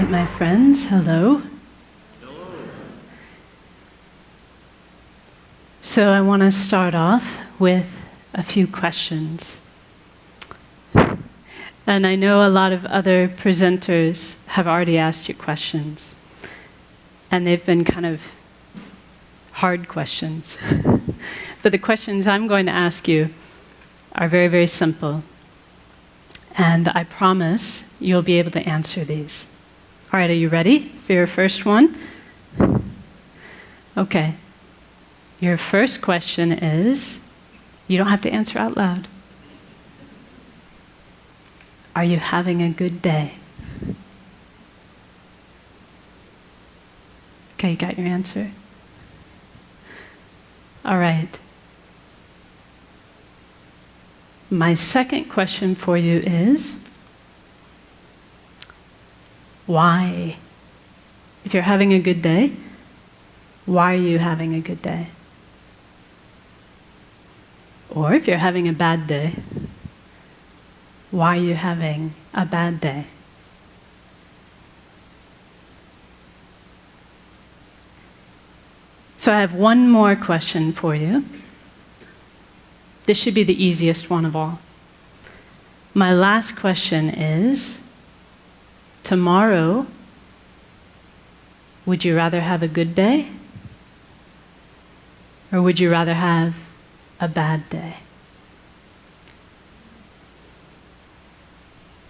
right, my friends, hello. So I want to start off with a few questions. And I know a lot of other presenters have already asked you questions. And they've been kind of hard questions. But the questions I'm going to ask you are very, very simple. And I promise you'll be able to answer these. All right, are you ready for your first one? Okay. Your first question is, you don't have to answer out loud. Are you having a good day? Okay, you got your answer? All right. My second question for you is, why? If you're having a good day, why are you having a good day? Or if you're having a bad day, why are you having a bad day? So I have one more question for you. This should be the easiest one of all. My last question is, tomorrow, would you rather have a good day? Or would you rather have a bad day?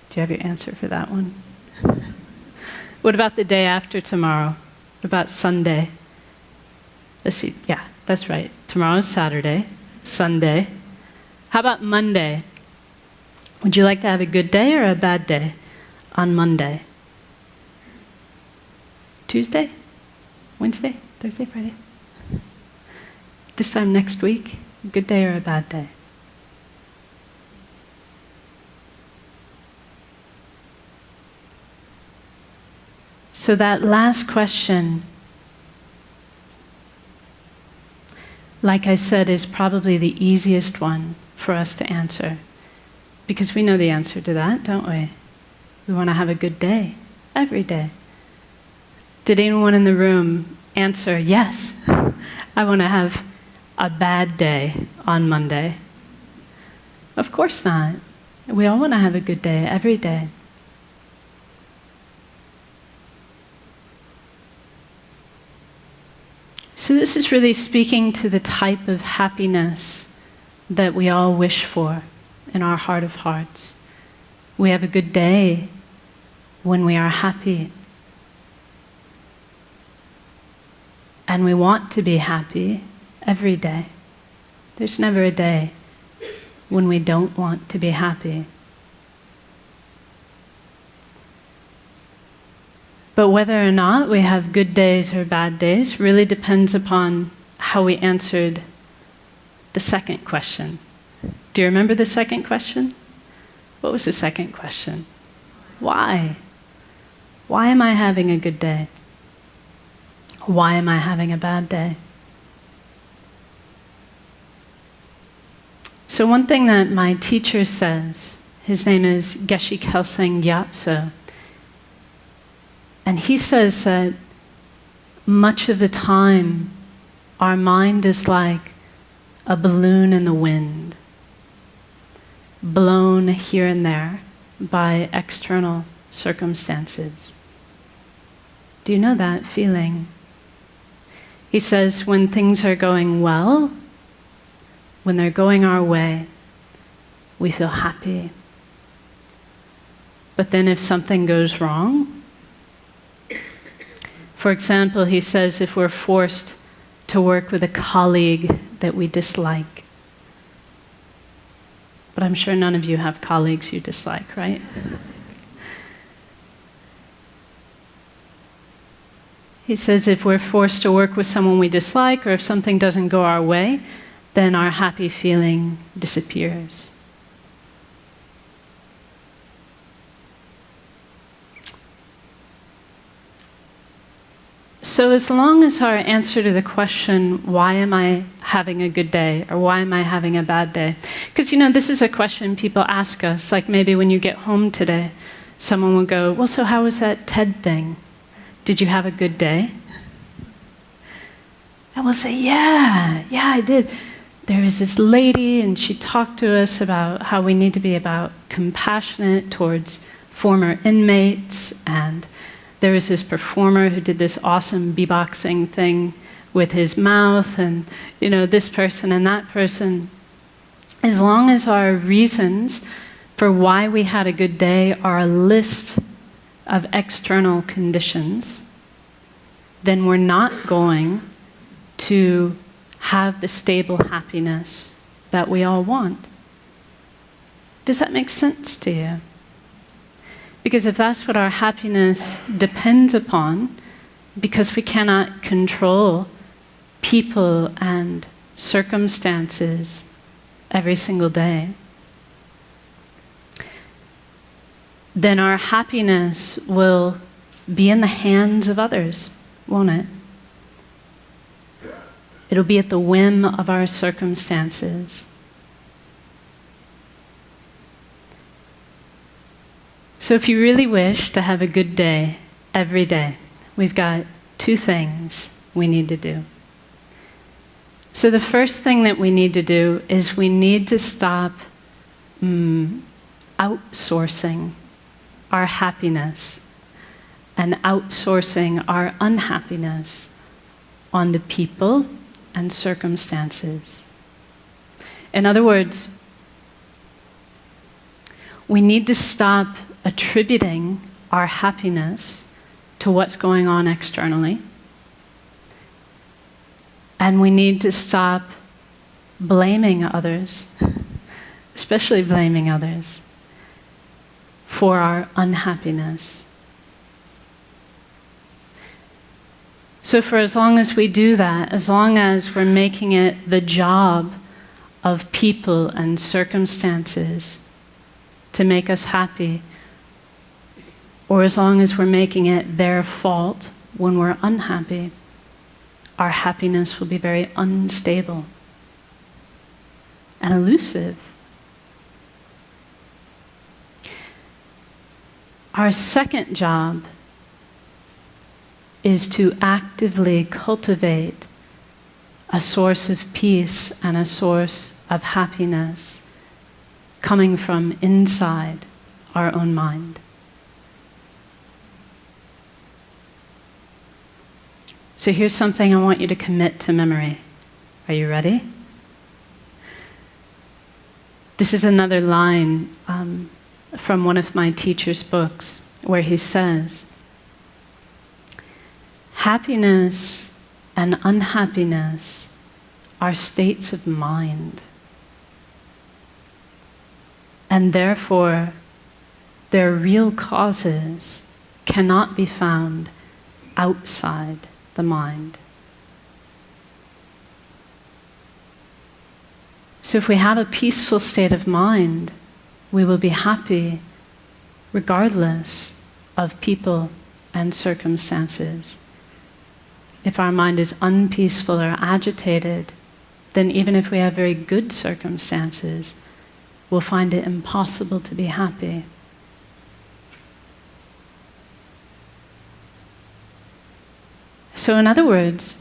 Do you have your answer for that one? What about the day after tomorrow? What about Sunday? Let's see, yeah, that's right. Tomorrow's Saturday, Sunday. How about Monday? Would you like to have a good day or a bad day on Monday? Tuesday? Wednesday? Thursday? Friday? This time next week? A good day or a bad day? So that last question, like I said, is probably the easiest one for us to answer. Because we know the answer to that, don't we? We want to have a good day, every day. Did anyone in the room answer, yes, I want to have a bad day on Monday? Of course not. We all want to have a good day, every day. So this is really speaking to the type of happiness that we all wish for in our heart of hearts. We have a good day when we are happy. And we want to be happy every day. There's never a day when we don't want to be happy. But whether or not we have good days or bad days really depends upon how we answered the second question. Do you remember the second question? What was the second question? Why? Why am I having a good day? Why am I having a bad day? So one thing that my teacher says, his name is Geshe Kelsang Gyatso, and he says that much of the time our mind is like a balloon in the wind, blown here and there by external circumstances. Do you know that feeling? He says when things are going well, when they're going our way, we feel happy. But then if something goes wrong, for example, he says if we're forced to work with a colleague that we dislike, but I'm sure none of you have colleagues you dislike, right? He says if we're forced to work with someone we dislike, or if something doesn't go our way, then our happy feeling disappears. So as long as our answer to the question, why am I having a good day, or why am I having a bad day? Because, this is a question people ask us, like maybe when you get home today, someone will go, well, so how was that TED thing? Did you have a good day? And we'll say, yeah, I did. There was this lady, and she talked to us about how we need to be compassionate towards former inmates, and there was this performer who did this awesome beatboxing thing with his mouth, and this person and that person. As long as our reasons for why we had a good day are a list of external conditions, then we're not going to have the stable happiness that we all want. Does that make sense to you? Because if that's what our happiness depends upon, because we cannot control people and circumstances every single day, then our happiness will be in the hands of others, won't it? It'll be at the whim of our circumstances. So if you really wish to have a good day every day, we've got 2 things we need to do. So the first thing that we need to do is we need to stop outsourcing our happiness and outsourcing our unhappiness onto people and circumstances. In other words, we need to stop attributing our happiness to what's going on externally, and we need to stop blaming others, especially blaming others, for our unhappiness. So for as long as we do that, as long as we're making it the job of people and circumstances to make us happy, or as long as we're making it their fault when we're unhappy, our happiness will be very unstable and elusive. Our second job is to actively cultivate a source of peace and a source of happiness coming from inside our own mind. So here's something I want you to commit to memory. Are you ready? This is another line from one of my teacher's books where he says, happiness and unhappiness are states of mind, and therefore their real causes cannot be found outside the mind. So if we have a peaceful state of mind, we will be happy regardless of people and circumstances. If our mind is unpeaceful or agitated, then even if we have very good circumstances, we'll find it impossible to be happy. So in other words,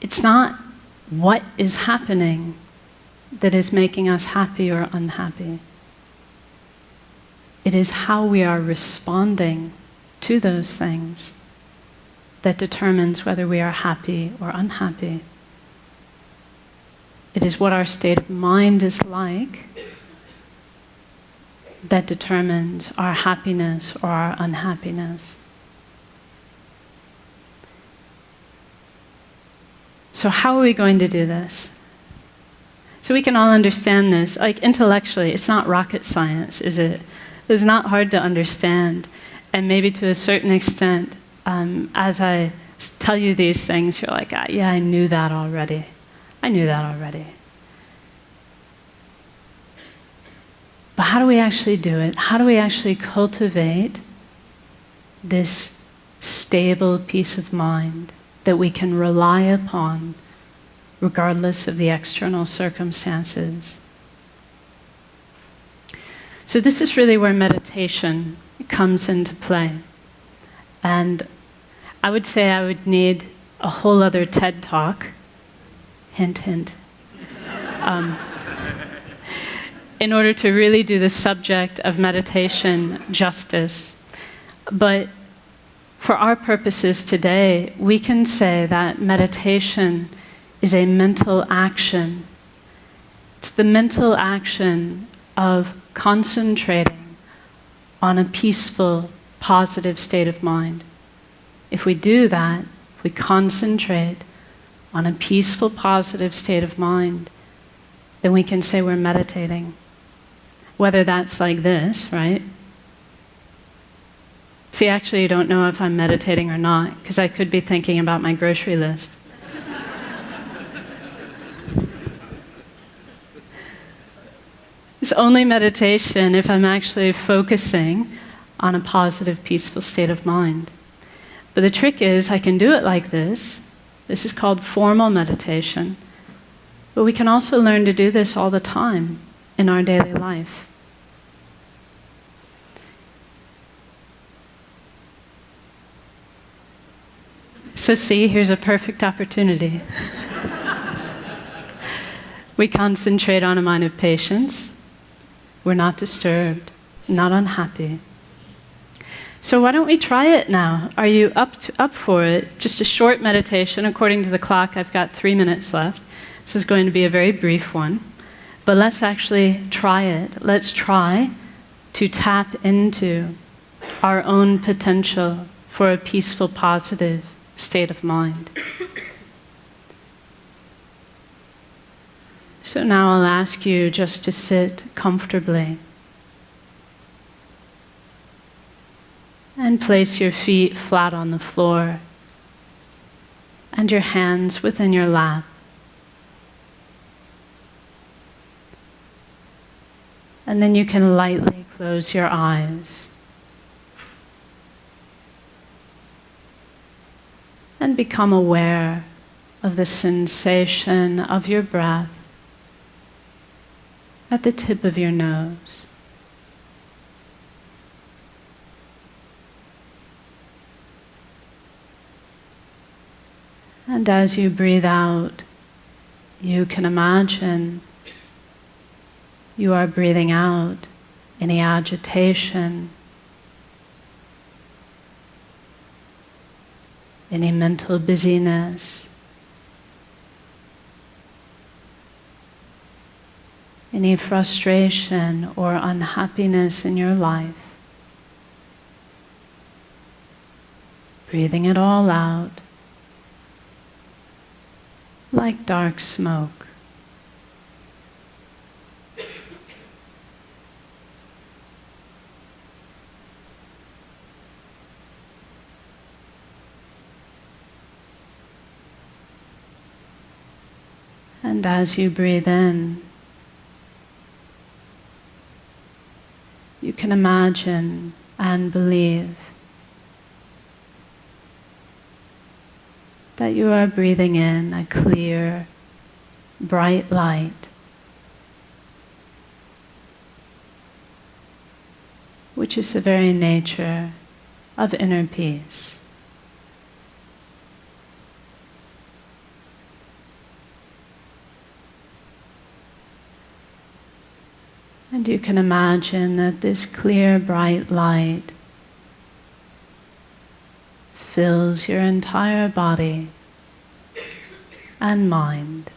it's not what is happening that is making us happy or unhappy. It is how we are responding to those things that determines whether we are happy or unhappy. It is what our state of mind is like that determines our happiness or our unhappiness. So how are we going to do this? So we can all understand this. Like intellectually, it's not rocket science, is it? It's not hard to understand. And maybe to a certain extent, as I tell you these things, you're like, yeah, I knew that already. I knew that already. But how do we actually do it? How do we actually cultivate this stable peace of mind that we can rely upon regardless of the external circumstances? So this is really where meditation comes into play. And I would say I would need a whole other TED Talk, hint, hint, in order to really do the subject of meditation justice. But for our purposes today, we can say that meditation is a mental action. It's the mental action of concentrating on a peaceful, positive state of mind. If we do that, if we concentrate on a peaceful, positive state of mind, then we can say we're meditating. Whether that's like this, right? See, actually, you don't know if I'm meditating or not, because I could be thinking about my grocery list. It's only meditation if I'm actually focusing on a positive, peaceful state of mind. But the trick is, I can do it like this. This is called formal meditation. But we can also learn to do this all the time in our daily life. So see, here's a perfect opportunity. We concentrate on a mind of patience. We're not disturbed, not unhappy. So why don't we try it now? Are you up for it? Just a short meditation. According to the clock, I've got 3 minutes left. This is going to be a very brief one. But let's actually try it. Let's try to tap into our own potential for a peaceful, positive state of mind. So now I'll ask you just to sit comfortably and place your feet flat on the floor and your hands within your lap. And then you can lightly close your eyes and become aware of the sensation of your breath at the tip of your nose. And as you breathe out, you can imagine you are breathing out any agitation, any mental busyness, any frustration or unhappiness in your life. Breathing it all out like dark smoke. And as you breathe in, you can imagine and believe that you are breathing in a clear, bright light, which is the very nature of inner peace. And you can imagine that this clear, bright light fills your entire body and mind.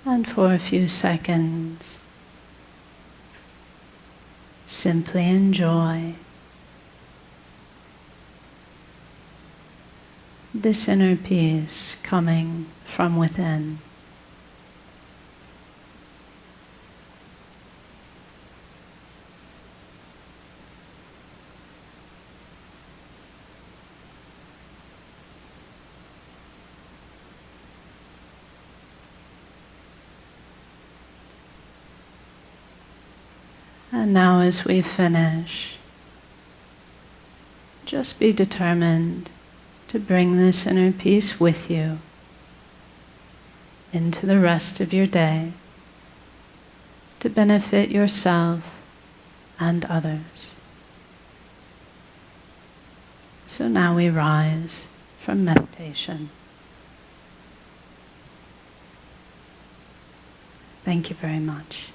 And for a few seconds, simply enjoy this inner peace coming from within. And now as we finish, just be determined to bring this inner peace with you into the rest of your day to benefit yourself and others. So now we rise from meditation. Thank you very much.